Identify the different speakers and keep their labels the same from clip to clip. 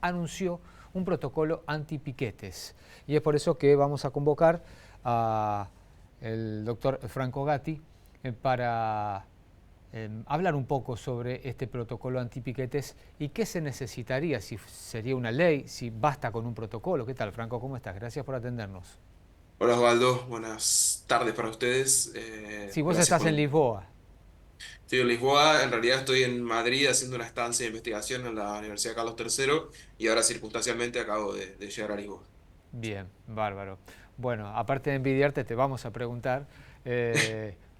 Speaker 1: anunció un protocolo antipiquetes. Y es por eso que vamos a convocar al doctor Franco Gatti para hablar un poco sobre este protocolo antipiquetes y qué se necesitaría, si sería una ley, si basta con un protocolo. ¿Qué tal, Franco? ¿Cómo estás? Gracias por atendernos.
Speaker 2: Hola Osvaldo, buenas tardes para ustedes.
Speaker 1: Si vos
Speaker 2: Gracias
Speaker 1: estás
Speaker 2: por...
Speaker 1: en Lisboa.
Speaker 2: Estoy en Lisboa, en realidad estoy en Madrid haciendo una estancia de investigación en la Universidad Carlos III y ahora circunstancialmente acabo de llegar a Lisboa.
Speaker 1: Bien, bárbaro. Bueno, aparte de envidiarte, te vamos a preguntar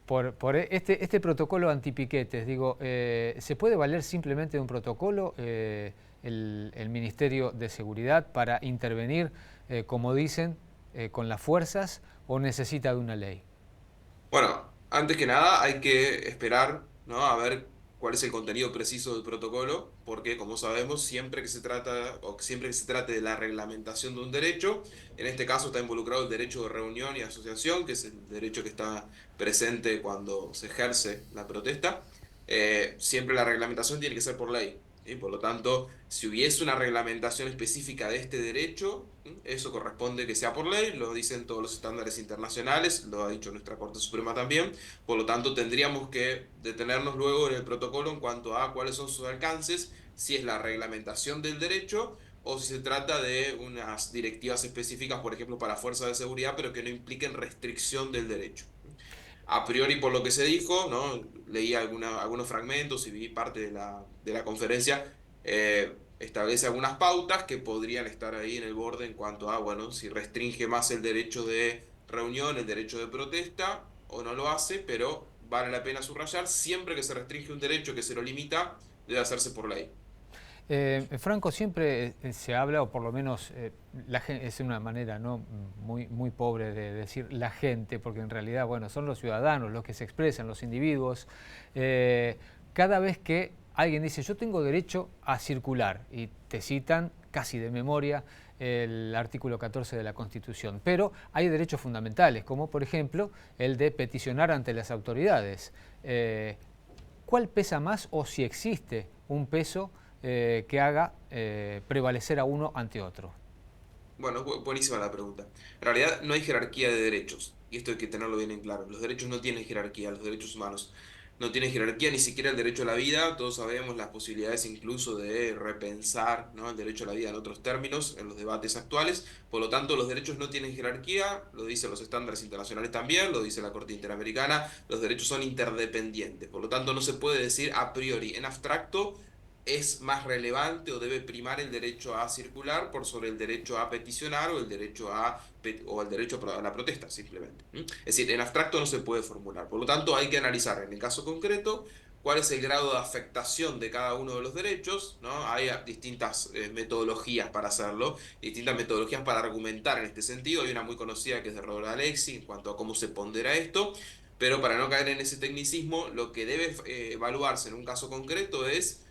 Speaker 1: por este protocolo antipiquetes. Digo, ¿se puede valer simplemente de un protocolo el Ministerio de Seguridad para intervenir, como dicen, con las fuerzas o necesita de una ley?
Speaker 2: Bueno, antes que nada hay que esperar, ¿no? A ver cuál es el contenido preciso del protocolo, porque como sabemos, siempre que se trata o siempre que se trate de la reglamentación de un derecho, en este caso está involucrado el derecho de reunión y asociación, que es el derecho que está presente cuando se ejerce la protesta. Siempre la reglamentación tiene que ser por ley. Y por lo tanto, si hubiese una reglamentación específica de este derecho, eso corresponde que sea por ley, lo dicen todos los estándares internacionales, lo ha dicho nuestra Corte Suprema también. Por lo tanto, tendríamos que detenernos luego en el protocolo en cuanto a cuáles son sus alcances, si es la reglamentación del derecho o si se trata de unas directivas específicas, por ejemplo, para fuerzas de seguridad, pero que no impliquen restricción del derecho. A priori, por lo que se dijo, ¿no? Leí algunos fragmentos y vi parte de la conferencia, establece algunas pautas que podrían estar ahí en el borde en cuanto a, bueno, si restringe más el derecho de reunión, el derecho de protesta, o no lo hace, pero vale la pena subrayar, siempre que se restringe un derecho que se lo limita, debe hacerse por ley.
Speaker 1: Franco, siempre se habla, o por lo menos es una manera ¿no? muy pobre de decir la gente, porque en realidad bueno, son los ciudadanos los que se expresan, los individuos. Cada vez que alguien dice yo tengo derecho a circular, y te citan casi de memoria el artículo 14 de la Constitución, pero hay derechos fundamentales, como por ejemplo el de peticionar ante las autoridades. ¿Cuál pesa más o si existe un peso que haga prevalecer a uno ante otro?
Speaker 2: Bueno, buenísima la pregunta. En realidad no hay jerarquía de derechos, y esto hay que tenerlo bien en claro. Los derechos no tienen jerarquía, los derechos humanos no tienen jerarquía, ni siquiera el derecho a la vida. Todos sabemos las posibilidades incluso de repensar, ¿no? El derecho a la vida en otros términos en los debates actuales. Por lo tanto, los derechos no tienen jerarquía, lo dicen los estándares internacionales también, lo dice la Corte Interamericana, los derechos son interdependientes. Por lo tanto, no se puede decir a priori, en abstracto, es más relevante o debe primar el derecho a circular por sobre el derecho a peticionar o el derecho o el derecho a la protesta, simplemente. ¿Mm? Es decir, en abstracto no se puede formular. Por lo tanto, hay que analizar en el caso concreto cuál es el grado de afectación de cada uno de los derechos, ¿no? Hay distintas metodologías para hacerlo, distintas metodologías para argumentar en este sentido. Hay una muy conocida que es de Robert Alexi en cuanto a cómo se pondera esto, pero para no caer en ese tecnicismo, lo que debe evaluarse en un caso concreto es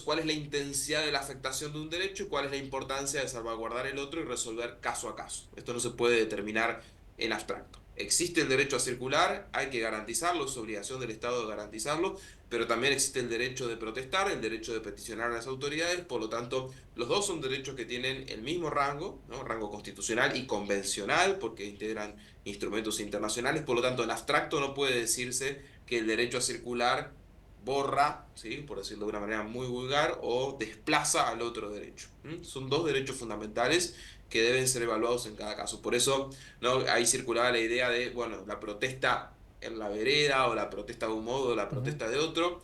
Speaker 2: cuál es la intensidad de la afectación de un derecho y cuál es la importancia de salvaguardar el otro y resolver caso a caso. Esto no se puede determinar en abstracto. Existe el derecho a circular, hay que garantizarlo, es obligación del Estado de garantizarlo, pero también existe el derecho de protestar, el derecho de peticionar a las autoridades, por lo tanto, los dos son derechos que tienen el mismo rango, ¿no? Rango constitucional y convencional, porque integran instrumentos internacionales, por lo tanto, en abstracto no puede decirse que el derecho a circular borra, ¿sí? Por decirlo de una manera muy vulgar, o desplaza al otro derecho. ¿Mm? Son dos derechos fundamentales que deben ser evaluados en cada caso. Por eso, ¿no? Ahí circulaba la idea de, bueno, la protesta en la vereda, o la protesta de un modo, o la
Speaker 1: Ujú.
Speaker 2: protesta de otro.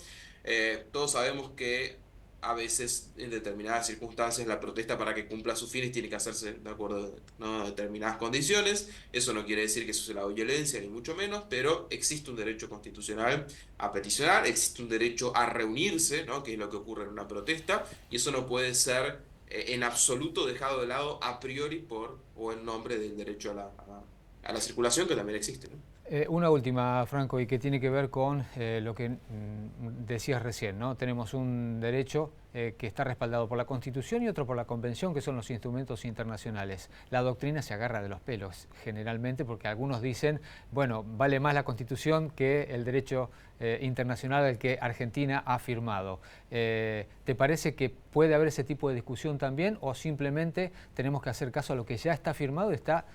Speaker 2: Todos sabemos que a veces, en determinadas circunstancias, la protesta para que cumpla sus fines tiene que hacerse de acuerdo, ¿no? A determinadas condiciones. Eso no quiere decir que eso sea la violencia, ni mucho menos, pero existe un derecho constitucional a peticionar, existe un derecho a reunirse, ¿no? Que es lo que ocurre en una protesta, y eso no puede ser en absoluto dejado de lado a priori por o en nombre del derecho a la circulación que también existe, ¿no?
Speaker 1: Una última, Franco, y que tiene que ver con lo que decías recién, ¿no? Tenemos un derecho que está respaldado por la Constitución y otro por la Convención, que son los instrumentos internacionales. La doctrina se agarra de los pelos, generalmente, porque algunos dicen, bueno, vale más la Constitución que el derecho internacional al que Argentina ha firmado. ¿Te parece que puede haber ese tipo de discusión también, o simplemente tenemos que hacer caso a lo que ya está firmado y está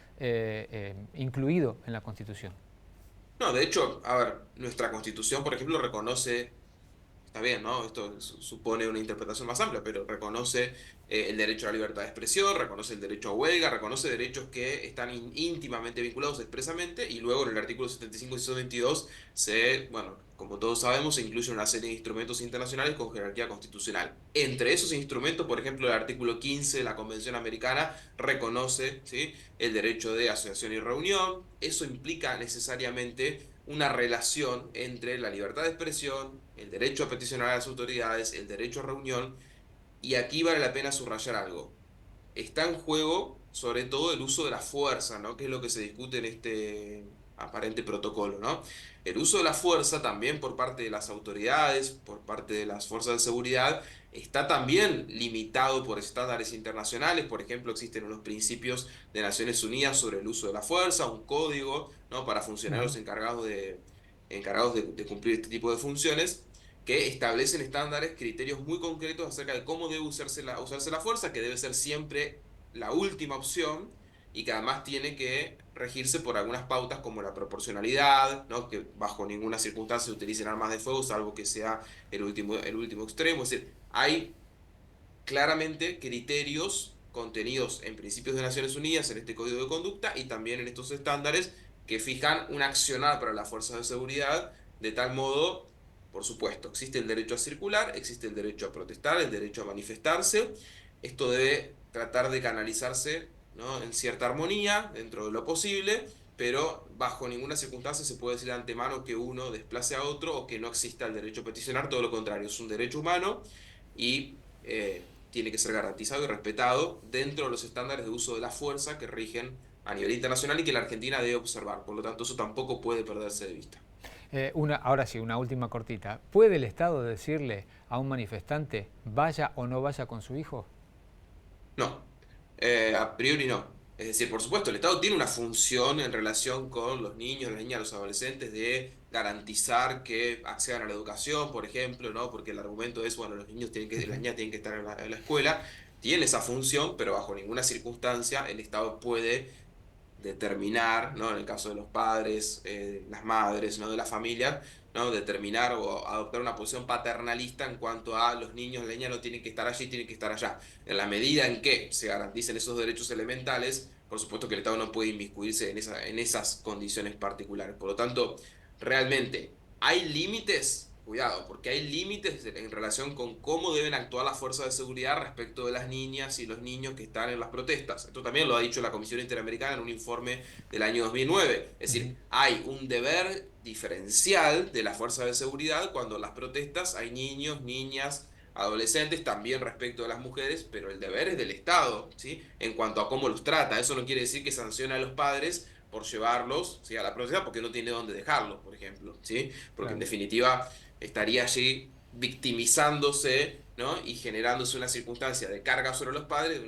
Speaker 1: incluido en la Constitución?
Speaker 2: No, de hecho, a ver, nuestra Constitución, por ejemplo, reconoce. Está bien, ¿no? Esto supone una interpretación más amplia, pero reconoce el derecho a la libertad de expresión, reconoce el derecho a huelga, reconoce derechos que están íntimamente vinculados expresamente, y luego en el artículo 75 y 122 bueno, como todos sabemos, se incluye una serie de instrumentos internacionales con jerarquía constitucional. Entre esos instrumentos, por ejemplo, el artículo 15 de la Convención Americana reconoce, ¿sí?, el derecho de asociación y reunión. Eso implica necesariamente una relación entre la libertad de expresión, el derecho a peticionar a las autoridades, el derecho a reunión, y aquí vale la pena subrayar algo. Está en juego sobre todo el uso de la fuerza, ¿no? Que es lo que se discute en este aparente protocolo, ¿no? El uso de la fuerza también por parte de las autoridades, por parte de las fuerzas de seguridad, está también limitado por estándares internacionales. Por ejemplo, existen unos principios de Naciones Unidas sobre el uso de la fuerza, un código, ¿no?, para funcionarios
Speaker 1: Ujú.
Speaker 2: encargados de cumplir este tipo de funciones, que establecen estándares, criterios muy concretos acerca de cómo debe usarse la fuerza, que debe ser siempre la última opción, y que además tiene que regirse por algunas pautas como la proporcionalidad, ¿no?, que bajo ninguna circunstancia se utilicen armas de fuego, salvo que sea el último extremo. Es decir, hay claramente criterios contenidos en principios de Naciones Unidas, en este código de conducta y también en estos estándares, que fijan un accionar para las fuerzas de seguridad, de tal modo, por supuesto, existe el derecho a circular, existe el derecho a protestar, el derecho a manifestarse. Esto debe tratar de canalizarse, ¿no?, en cierta armonía, dentro de lo posible, pero bajo ninguna circunstancia se puede decir de antemano que uno desplace a otro o que no exista el derecho a peticionar. Todo lo contrario, es un derecho humano, y tiene que ser garantizado y respetado dentro de los estándares de uso de la fuerza que rigen a nivel internacional y que la Argentina debe observar. Por lo tanto, eso tampoco puede perderse de vista.
Speaker 1: Ahora sí, una última cortita. ¿Puede el Estado decirle a un manifestante vaya o no vaya con su hijo?
Speaker 2: No, a priori no. Es decir, por supuesto, el Estado tiene una función en relación con los niños, las niñas, los adolescentes, de garantizar que accedan a la educación, por ejemplo, ¿no? Porque el argumento es, bueno, los niños tienen que, las
Speaker 1: Ujú.
Speaker 2: niñas tienen que estar en la escuela. Tiene esa función, pero bajo ninguna circunstancia el Estado puede determinar, ¿no?, en el caso de los padres, las madres, ¿no?, de la familia, ¿no?, determinar o adoptar una posición paternalista en cuanto a los niños, la niña no tienen que estar allí, tienen que estar allá. En la medida en que se garanticen esos derechos elementales, por supuesto que el Estado no puede inmiscuirse en esas condiciones particulares. Por lo tanto, realmente, ¿hay límites? Cuidado, porque hay límites en relación con cómo deben actuar las fuerzas de seguridad respecto de las niñas y los niños que están en las protestas. Esto también lo ha dicho la Comisión Interamericana en un informe del año 2009. Es
Speaker 1: Ujú.
Speaker 2: decir, hay un deber diferencial de las fuerzas de seguridad cuando en las protestas hay niños, niñas, adolescentes, también respecto de las mujeres, pero el deber es del Estado, ¿sí?, en cuanto a cómo los trata. Eso no quiere decir que sancione a los padres por llevarlos, ¿sí?, a la protesta porque no tiene dónde dejarlos, por ejemplo, ¿sí? Porque en
Speaker 1: Claro.
Speaker 2: definitiva estaría allí victimizándose, ¿no?, y generándose una circunstancia de carga sobre los padres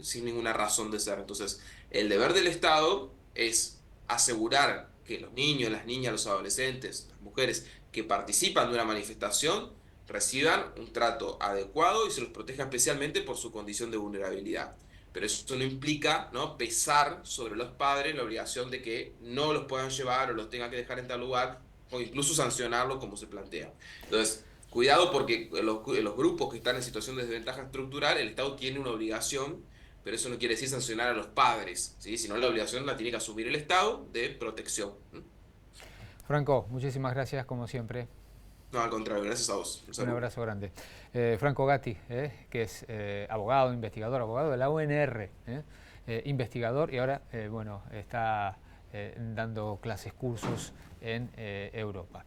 Speaker 2: sin ninguna razón de ser. Entonces, el deber del Estado es asegurar que los niños, las niñas, los adolescentes, las mujeres que participan de una manifestación reciban un trato adecuado y se los proteja especialmente por su condición de vulnerabilidad. Pero eso no implica, ¿no?, pesar sobre los padres la obligación de que no los puedan llevar o los tengan que dejar en tal lugar, o incluso sancionarlos como se plantea. Entonces, cuidado, porque los grupos que están en situación de desventaja estructural, el Estado tiene una obligación, pero eso no quiere decir sancionar a los padres, ¿sí? Sino la obligación la tiene que asumir el Estado de protección.
Speaker 1: Franco, muchísimas gracias como siempre.
Speaker 2: No, al contrario, gracias a vos. Un
Speaker 1: Un
Speaker 2: saludo.
Speaker 1: abrazo grande. Franco Gatti, que es abogado, investigador, abogado de la UNR, investigador y ahora bueno, está dando clases, cursos en Europa.